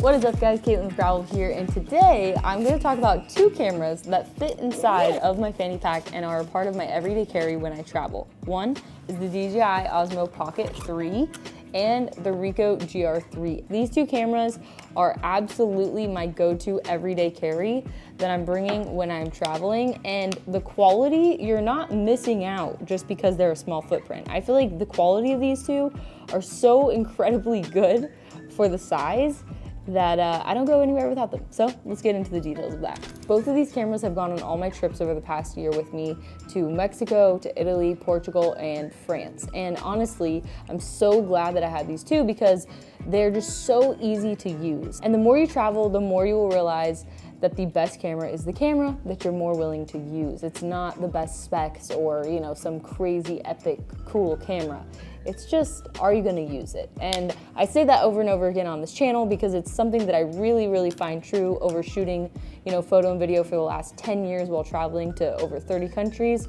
What is up guys, Caitlin with Gravel here, and today I'm going to talk about two cameras that fit inside of my fanny pack and are a part of my everyday carry when I travel. One is the DJI Osmo Pocket 3 and the Ricoh GR3. These two cameras are absolutely my go-to everyday carry that I'm bringing when I'm traveling, and the quality, you're not missing out just because they're a small footprint. I feel like the quality of these two are so incredibly good for the size that I don't go anywhere without them. So let's get into the details of that. Both of these cameras have gone on all my trips over the past year with me to Mexico, to Italy, Portugal, and France. And honestly, I'm so glad that I had these two because they're just so easy to use. And the more you travel, the more you will realize that the best camera is the camera that you're more willing to use. It's not the best specs or, you know, some crazy epic cool camera. It's just, are you gonna use it? And I say that over and over again on this channel because it's something that I really find true over shooting, you know, photo and video for the last 10 years while traveling to over 30 countries.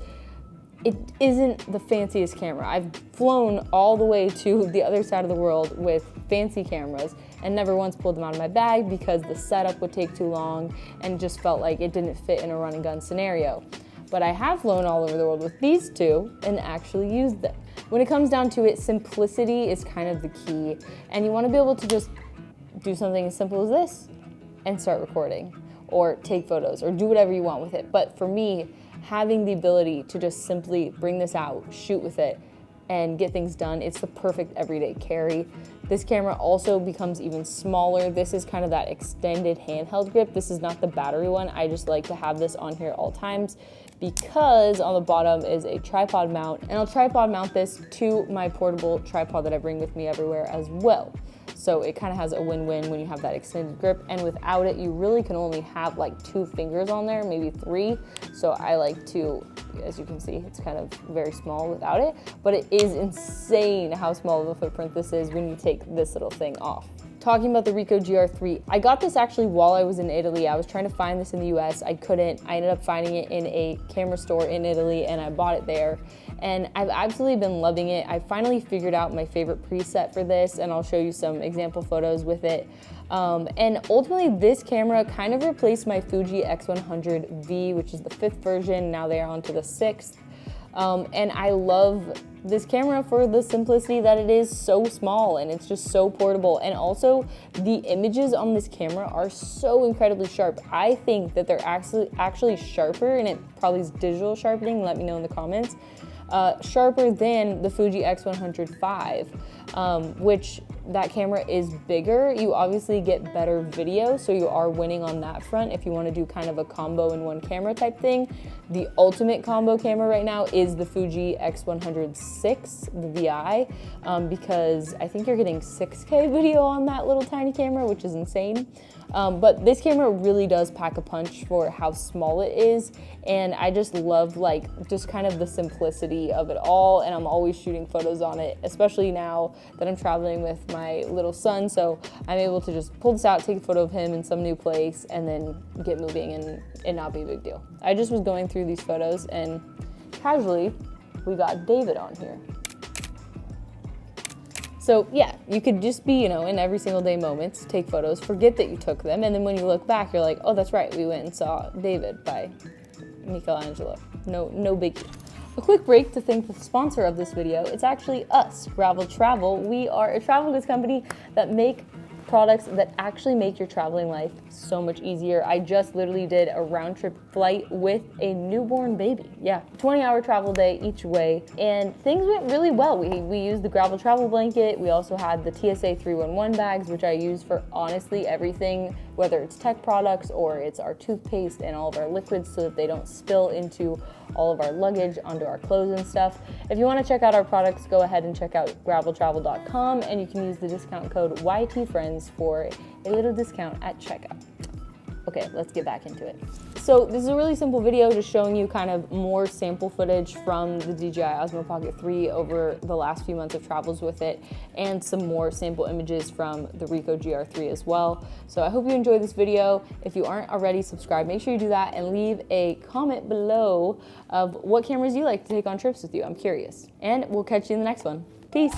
It isn't the fanciest camera. I've flown all the way to the other side of the world with fancy cameras and never once pulled them out of my bag because the setup would take too long and just felt like it didn't fit in a run and gun scenario. But I have flown all over the world with these two and actually used them. When it comes down to it, simplicity is kind of the key, and you want to be able to just do something as simple as this and start recording or take photos or do whatever you want with it. But for me, having the ability to just simply bring this out, shoot with it, and get things done, it's the perfect everyday carry. This camera also becomes even smaller. This is kind of that extended handheld grip. This is not the battery one. I just like to have this on here at all times because on the bottom is a tripod mount, and I'll tripod mount this to my portable tripod that I bring with me everywhere as well. So it kind of has a win-win when you have that extended grip, and without it, you really can only have like 2 fingers on there, maybe 3. So I like to, as you can see, it's kind of very small without it, but it is insane how small of a footprint this is when you take this little thing off. Talking about the Ricoh GR3, I got this actually while I was in Italy. I was trying to find this in the US, I couldn't. I ended up finding it in a camera store in Italy and I bought it there. And I've absolutely been loving it. I finally figured out my favorite preset for this, and I'll show you some example photos with it. And ultimately this camera kind of replaced my Fuji X100V, which is the 5th version. Now they are on to the 6th. And I love this camera for the simplicity that it is so small and it's just so portable. And also the images on this camera are so incredibly sharp. I think that they're actually sharper, and it probably is digital sharpening, let me know in the comments, sharper than the Fuji X100V, which that camera is bigger. You obviously get better video, so you are winning on that front if you want to do kind of a combo in one camera type thing. The ultimate combo camera right now is the Fuji X100VI, the VI, because I think you're getting 6K video on that little tiny camera, which is insane. But this camera really does pack a punch for how small it is, and I just love just kind of the simplicity of it all, and I'm always shooting photos on it, especially now that I'm traveling with my little son, so I'm able to just pull this out, take a photo of him in some new place, and then get moving and it not be a big deal. I just was going through these photos and casually we got David on here. So yeah, you could just be, you know, in every single day moments, take photos, forget that you took them, and then when you look back, you're like, oh, that's right, we went and saw David by Michelangelo. No biggie. A quick break to thank the sponsor of this video. It's actually us, Gravel Travel. We are a travel goods company that make products that actually make your traveling life so much easier. I just literally did a round trip flight with a newborn baby. Yeah, 20-hour travel day each way, and things went really well. We used the Gravel travel blanket. We also had the TSA 311 bags, which I use for honestly everything, whether it's tech products or it's our toothpaste and all of our liquids so that they don't spill into all of our luggage onto our clothes and stuff. If you want to check out our products, go ahead and check out graveltravel.com, and you can use the discount code YTFriends for a little discount at checkout. Okay, let's get back into it. So this is a really simple video just showing you kind of more sample footage from the DJI Osmo Pocket 3 over the last few months of travels with it, and some more sample images from the Ricoh GR3 as well. So I hope you enjoyed this video. If you aren't already subscribed, make sure you do that and leave a comment below of what cameras you like to take on trips with you. I'm curious. And we'll catch you in the next one. Peace.